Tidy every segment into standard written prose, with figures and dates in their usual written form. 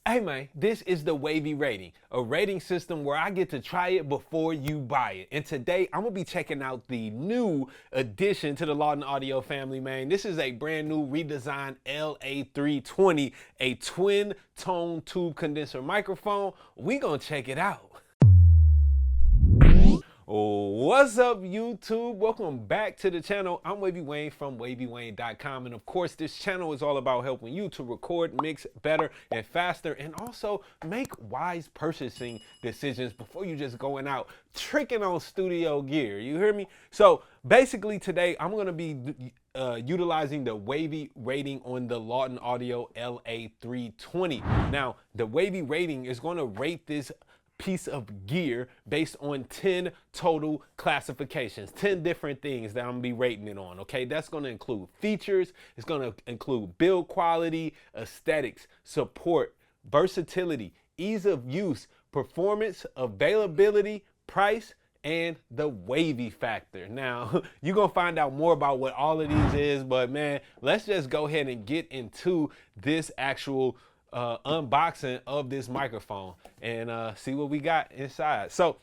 Hey man, this is the Wavy rating, a rating system where I get to try it before you buy it. And today I'm gonna be checking out the new addition to the Lauten Audio family, man. This is a brand new redesigned LA320, a twin tone tube condenser microphone. We gonna check it out. What's up, YouTube? Welcome back to the channel. I'm Wavy Wayne from WavyWayne.com, and of course this channel is all about helping you to record, mix better and faster, and also make wise purchasing decisions before you just going out tricking on studio gear. You hear me? So basically today I'm going to be utilizing the Wavy rating on the Lauten Audio LA320. Now the Wavy rating is going to rate this piece of gear based on 10 total classifications, 10 different things that I'm gonna be rating it on. Okay, that's gonna include features, it's gonna include build quality, aesthetics, support, versatility, ease of use, performance, availability, price, and the Wavy Factor. Now, you're gonna find out more about what all of these is, but man, let's just go ahead and get into this actual unboxing of this microphone and see what we got inside. So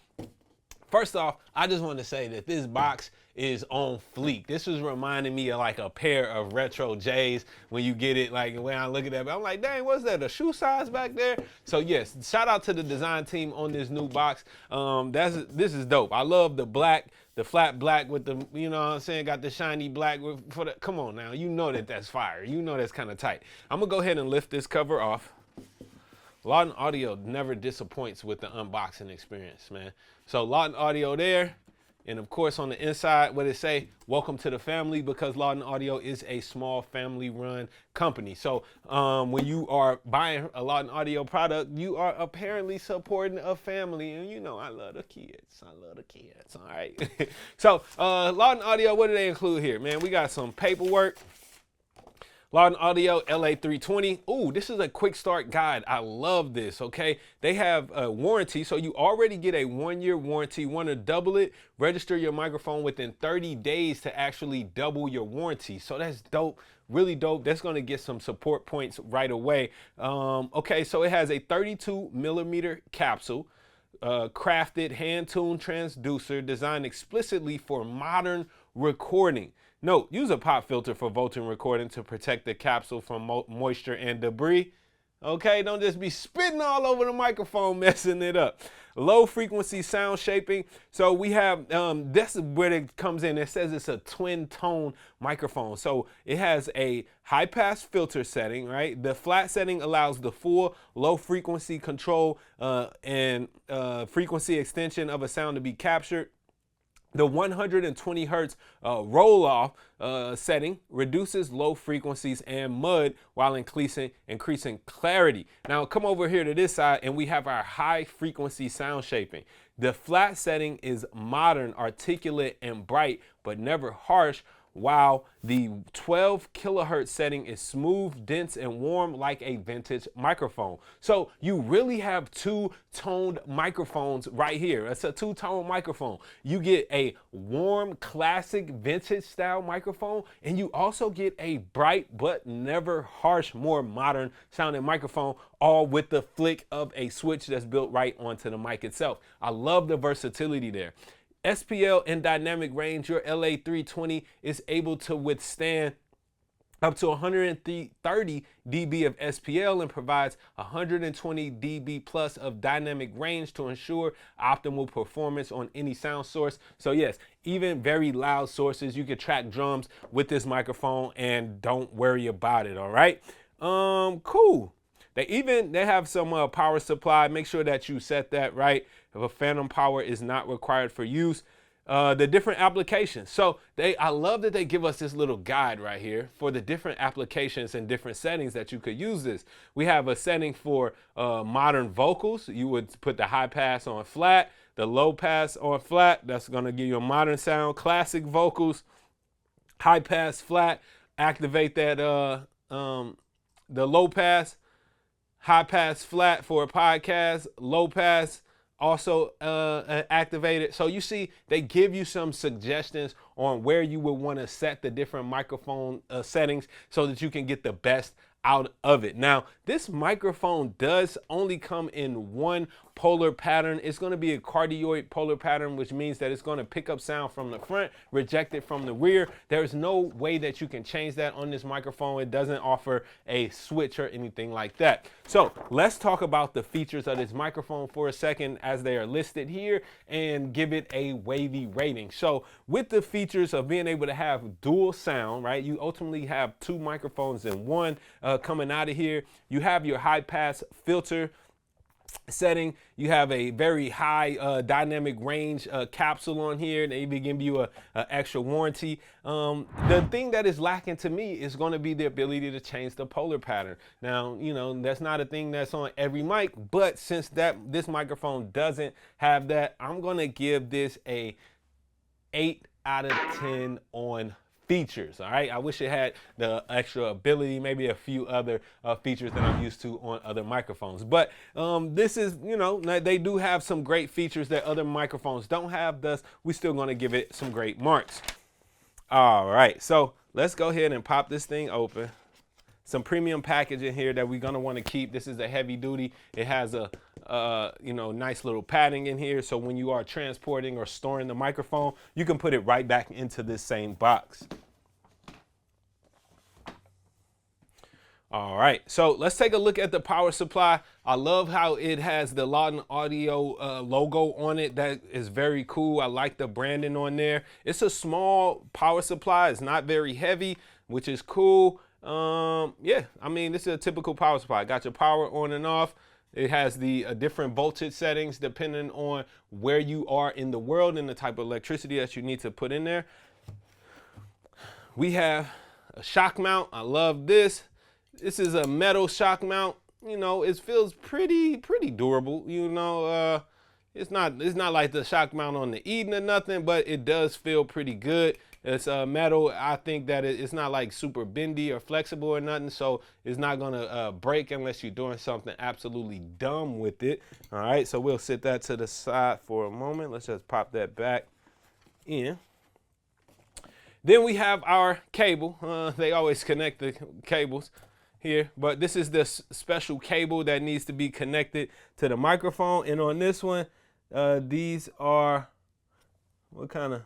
first off, I just want to say that this box is on fleek. This was reminding me of like a pair of retro J's when you get it, like when I look at that, I'm like, dang, what's that, a shoe size back there? So yes, shout out to the design team on this new box. This is dope. I love the black, the flat black with the, you know what I'm saying, got the shiny black for the, come on now, you know that's fire. You know that's kind of tight. I'm gonna go ahead and lift this cover off. Lauten Audio never disappoints with the unboxing experience, man. So Lauten Audio there, and of course on the inside, what it say? Welcome to the family, because Lauten Audio is a small family-run company. So when you are buying a Lauten Audio product, you are apparently supporting a family, and you know I love the kids. I love the kids. All right. So Lauten Audio, what do they include here, man? We got some paperwork. Lauten Audio LA320. Ooh, this is a quick start guide. I love this, okay? They have a warranty, so you already get a 1-year warranty. Want to double it? Register your microphone within 30 days to actually double your warranty. So that's dope, really dope. That's gonna get some support points right away. Okay, so it has a 32mm capsule, crafted hand-tuned transducer designed explicitly for modern recording. Note, use a pop filter for Lauten recording to protect the capsule from moisture and debris. Okay, don't just be spitting all over the microphone, messing it up. Low frequency sound shaping. So we have, this is where it comes in. It says it's a twin tone microphone. So it has a high pass filter setting, right? The flat setting allows the full low frequency control and frequency extension of a sound to be captured. The 120 hertz roll off setting reduces low frequencies and mud while increasing clarity. Now come over here to this side and we have our high frequency sound shaping. The flat setting is modern, articulate, and bright, but never harsh, while the 12 kilohertz setting is smooth, dense, and warm like a vintage microphone. So you really have two-toned microphones right here. It's a two-tone microphone. You get a warm, classic, vintage style microphone, and you also get a bright but never harsh, more modern sounding microphone, all with the flick of a switch that's built right onto the mic itself. I love the versatility there. SPL and dynamic range, your LA320 is able to withstand up to 130 dB of SPL and provides 120 dB plus of dynamic range to ensure optimal performance on any sound source. So yes, even very loud sources, you can track drums with this microphone and don't worry about it, all right? Cool. They have some power supply. Make sure that you set that right. If a phantom power is not required for use. The different applications. So I love that they give us this little guide right here for the different applications and different settings that you could use this. We have a setting for modern vocals. You would put the high pass on flat, the low pass on flat. That's gonna give you a modern sound. Classic vocals, high pass flat. Activate that the low pass. High pass flat for a podcast, low pass also activated. So you see, they give you some suggestions on where you would want to set the different microphone settings so that you can get the best out of it. Now, this microphone does only come in one polar pattern. It's going to be a cardioid polar pattern, which means that it's going to pick up sound from the front, reject it from the rear. There's no way that you can change that on this microphone. It doesn't offer a switch or anything like that. So let's talk about the features of this microphone for a second as they are listed here and give it a wavy rating. So with the features of being able to have dual sound, right? You ultimately have two microphones in one coming out of here. You have your high pass filter setting. You have a very high dynamic range capsule on here. They even give you a extra warranty. The thing that is lacking to me is going to be the ability to change the polar pattern. Now, you know, that's not a thing that's on every mic, but since this microphone doesn't have that, I'm going to give this a 8 out of 10 on features. All right, I wish it had the extra ability, maybe a few other features that I'm used to on other microphones, but this is, you know, they do have some great features that other microphones don't have, thus we still going to give it some great marks. All right, so let's go ahead and pop this thing open. Some premium packaging here that we're going to want to keep. This is a heavy duty. It has a you know, nice little padding in here, so when you are transporting or storing the microphone, you can put it right back into this same box. All right, so let's take a look at the power supply. I love how it has the Lauten Audio logo on it. That is very cool. I like the branding on there. It's a small power supply. It's not very heavy, which is cool. Yeah, I mean, this is a typical power supply. Got your power on and off. It has the different voltage settings depending on where you are in the world and the type of electricity that you need to put in there. We have a shock mount. I love this. This is a metal shock mount. You know, it feels pretty durable. You know, it's not like the shock mount on the Eden or nothing, but it does feel pretty good. It's metal. I think that it's not like super bendy or flexible or nothing, so it's not gonna break unless you're doing something absolutely dumb with it. All right, so we'll sit that to the side for a moment. Let's just pop that back in. Then we have our cable. They always connect the cables here, but this is the special cable that needs to be connected to the microphone. And on this one, these are, what kind of,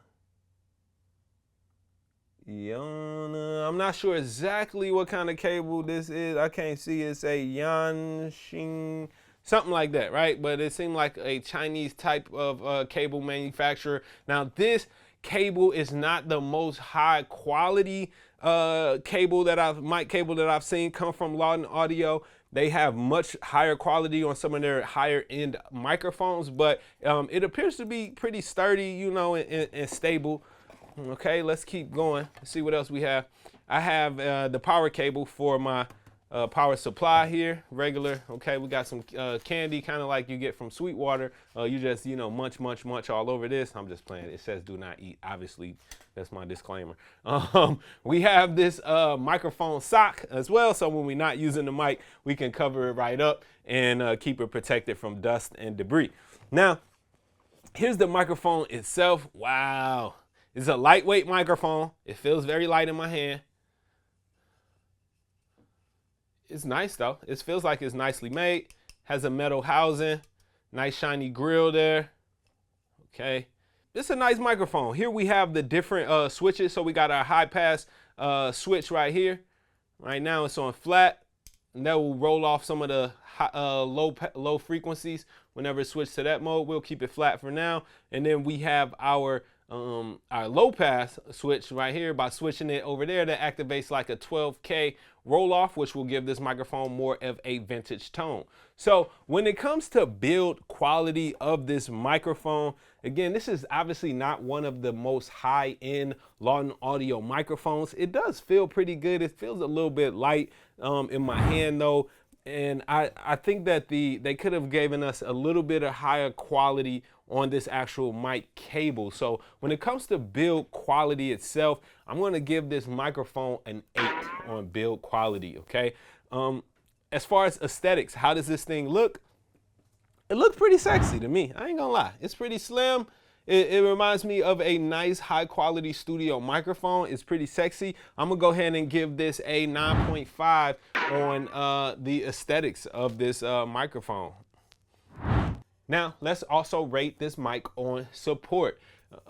I'm not sure exactly what kind of cable this is. I can't see it. Say Yanxing, something like that, right? But it seemed like a Chinese type of cable manufacturer. Now this cable is not the most high quality mic cable that I've seen come from Lauten Audio. They have much higher quality on some of their higher end microphones, but it appears to be pretty sturdy, you know, and stable. Okay, let's keep going. Let's see what else we have. I have the power cable for my power supply here, regular. Okay, we got some candy, kind of like you get from Sweetwater. You just, you know, munch all over this. I'm just playing. It says do not eat. Obviously, that's my disclaimer. We have this microphone sock as well, so when we're not using the mic, we can cover it right up and keep it protected from dust and debris. Now, here's the microphone itself. Wow. It's a lightweight microphone. It feels very light in my hand. It's nice though. It feels like it's nicely made. Has a metal housing, nice shiny grill there. Okay. It's a nice microphone. Here we have the different switches. So we got our high pass switch right here. Right now it's on flat, and that will roll off some of the low frequencies. Whenever it switches to that mode, we'll keep it flat for now. And then we have our low pass switch right here. By switching it over there, that activates like a 12K roll off, which will give this microphone more of a vintage tone. So when it comes to build quality of this microphone, again, this is obviously not one of the most high end Lauten Audio microphones. It does feel pretty good. It feels a little bit light in my hand though. And I think that they could have given us a little bit of higher quality on this actual mic cable. So when it comes to build quality itself, I'm going to give this microphone an 8 on build quality, okay? As far as aesthetics, how does this thing look? It looks pretty sexy to me. I ain't gonna lie. It's pretty slim. it reminds me of a nice high quality studio microphone. It's pretty sexy. I'm gonna go ahead and give this a 9.5 on the aesthetics of this microphone. Now, let's also rate this mic on support.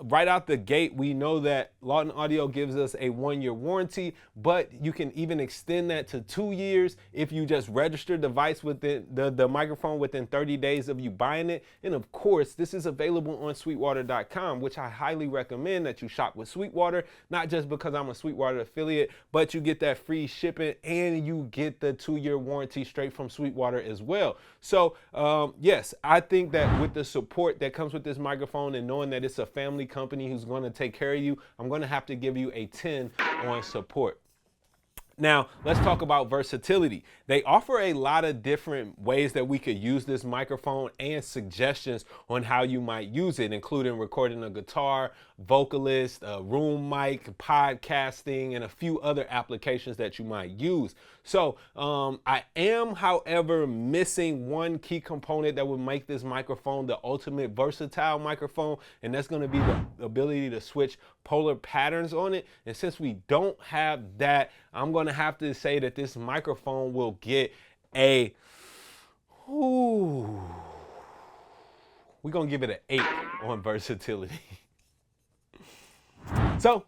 Right out the gate, we know that Lauten Audio gives us a 1-year warranty, but you can even extend that to 2 years if you just register the device within the microphone within 30 days of you buying it. And of course, this is available on Sweetwater.com, which I highly recommend that you shop with Sweetwater, not just because I'm a Sweetwater affiliate, but you get that free shipping and you get the 2-year warranty straight from Sweetwater as well. So yes, I think that with the support that comes with this microphone and knowing that it's a family company who's going to take care of you, I'm going to have to give you a 10 on support. Now, let's talk about versatility. They offer a lot of different ways that we could use this microphone and suggestions on how you might use it, including recording a guitar, vocalist, a room mic, podcasting, and a few other applications that you might use. So I am, however, missing one key component that would make this microphone the ultimate versatile microphone, and that's going to be the ability to switch polar patterns on it. And since we don't have that, I'm going to have to say that this microphone will get a, we're going to give it an 8 on versatility. So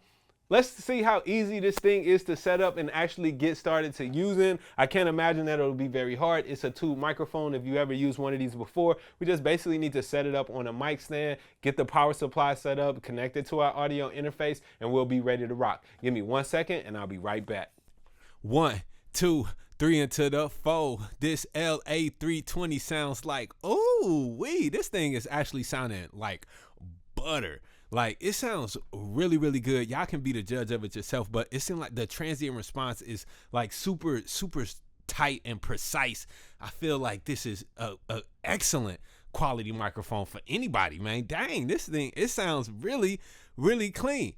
let's see how easy this thing is to set up and actually get started to using. I can't imagine that it'll be very hard. It's a tube microphone. If you ever used one of these before, we just basically need to set it up on a mic stand, get the power supply set up, connect it to our audio interface, and we'll be ready to rock. Give me 1 second and I'll be right back. 1, 2, 3 into the 4. This LA320 sounds like, this thing is actually sounding like butter. Like, it sounds really, really good. Y'all can be the judge of it yourself, but it seems like the transient response is like super, super tight and precise. I feel like this is a excellent quality microphone for anybody, man. Dang, this thing, it sounds really, really clean.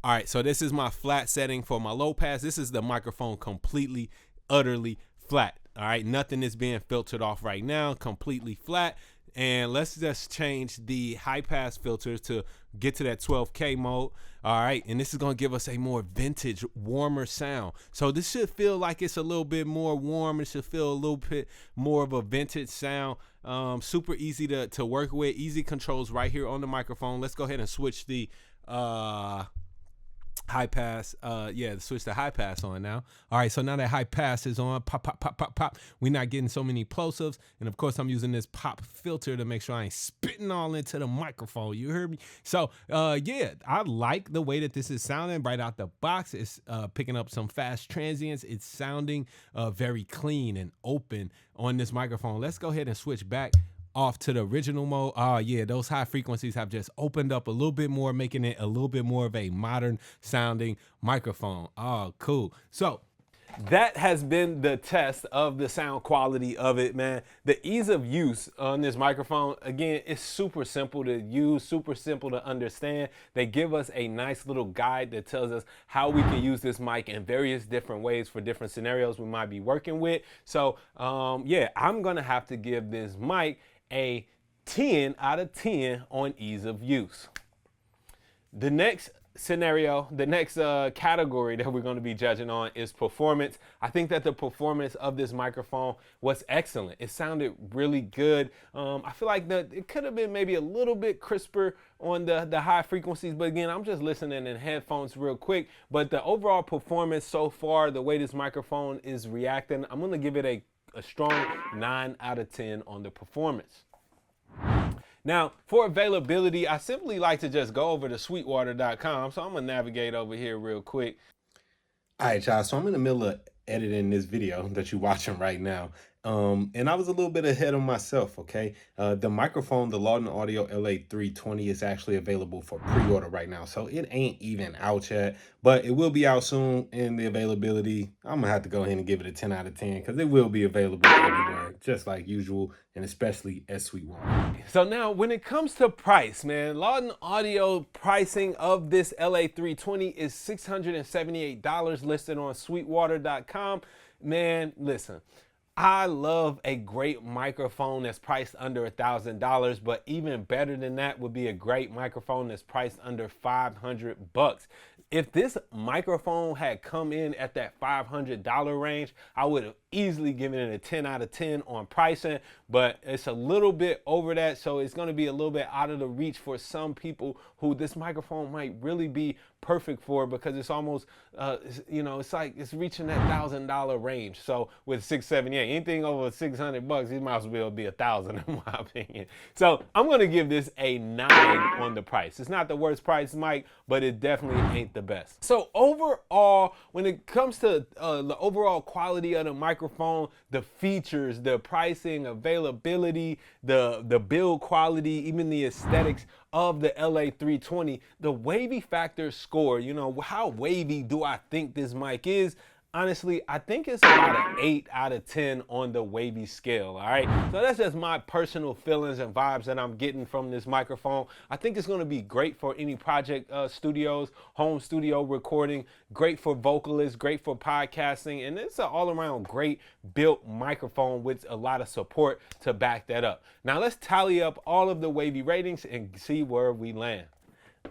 All right, so this is my flat setting for my low pass. This is the microphone completely, utterly flat. All right, nothing is being filtered off right now, completely flat. And let's just change the high pass filter to get to that 12K mode. All right, and this is gonna give us a more vintage, warmer sound. So this should feel like it's a little bit more warm. It should feel a little bit more of a vintage sound. Super easy to work with, easy controls right here on the microphone. Let's go ahead and switch the high pass, switch the high pass on now. All right, so now that high pass is on, pop, pop, pop, pop, pop. We're not getting so many plosives, and of course I'm using this pop filter to make sure I ain't spitting all into the microphone. You heard me? So yeah, I like the way that this is sounding right out the box. It's picking up some fast transients. It's sounding very clean and open on this microphone. Let's go ahead and switch back off to the original mode. Yeah, those high frequencies have just opened up a little bit more, making it a little bit more of a modern sounding microphone. Oh, cool. So that has been the test of the sound quality of it, man. The ease of use on this microphone, again, it's super simple to use, super simple to understand. They give us a nice little guide that tells us how we can use this mic in various different ways for different scenarios we might be working with. So yeah, I'm gonna have to give this mic a 10 out of 10 on ease of use. The next scenario, the next category that we're going to be judging on is performance. I think that the performance of this microphone was excellent. It sounded really good. I feel like it could have been maybe a little bit crisper on the high frequencies, but again, I'm just listening in headphones real quick. But the overall performance so far, the way this microphone is reacting, I'm going to give it a strong 9 out of 10 on the performance. Now, for availability, I simply like to just go over to Sweetwater.com. So I'm gonna navigate over here real quick. All right, y'all. So I'm in the middle of editing this video that you're watching right now. And I was a little bit ahead of myself, okay? The microphone, the Lauten Audio LA320 is actually available for pre-order right now. So it ain't even out yet, but it will be out soon. And the availability, I'm gonna have to go ahead and give it a 10 out of 10 because it will be available everywhere, just like usual, and especially at Sweetwater. So now when it comes to price, man, Lauten Audio pricing of this LA320 is $678 listed on Sweetwater.com. Man, listen, I love a great microphone that's priced under $1,000, but even better than that would be a great microphone that's priced under 500 bucks. If this microphone had come in at that $500 range, I would have easily given it a 10 out of 10 on pricing, but it's a little bit over that, so it's going to be a little bit out of the reach for some people who this microphone might really be perfect for, because it's almost, you know, it's like it's reaching that $1,000 range. So with 678, anything over 600 bucks, it might as well be 1,000 in my opinion. So I'm going to give this a 9 on the price. It's not the worst price mic, but it definitely ain't the best. So overall, when it comes to the overall quality of the microphone, the features, the pricing, availability, the build quality, even the aesthetics of the LA320, the Wavy Factor score, you know, how wavy do I think this mic is? Honestly, I think it's about an 8 out of 10 on the wavy scale, all right? So that's just my personal feelings and vibes that I'm getting from this microphone. I think it's gonna be great for any project studios, home studio recording, great for vocalists, great for podcasting, and it's an all-around great built microphone with a lot of support to back that up. Now let's tally up all of the wavy ratings and see where we land.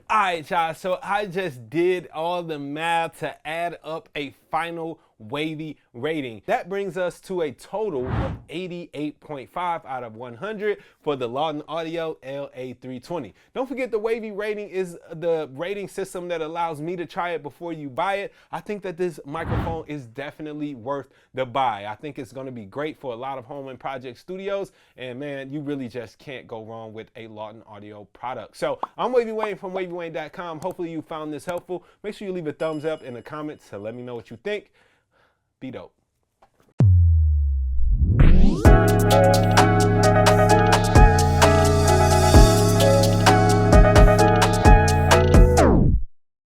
All right, y'all, so I just did all the math to add up a final wavy rating. That brings us to a total of 88.5 out of 100 for the Lauten Audio LA320. Don't forget, the wavy rating is the rating system that allows me to try it before you buy it. I think that this microphone is definitely worth the buy. I think it's going to be great for a lot of home and project studios, and man, you really just can't go wrong with a Lauten Audio product. So I'm Wavy Wayne from WavyWayne.com. Hopefully you found this helpful. Make sure you leave a thumbs up in the comments to let me know what you think. Be dope.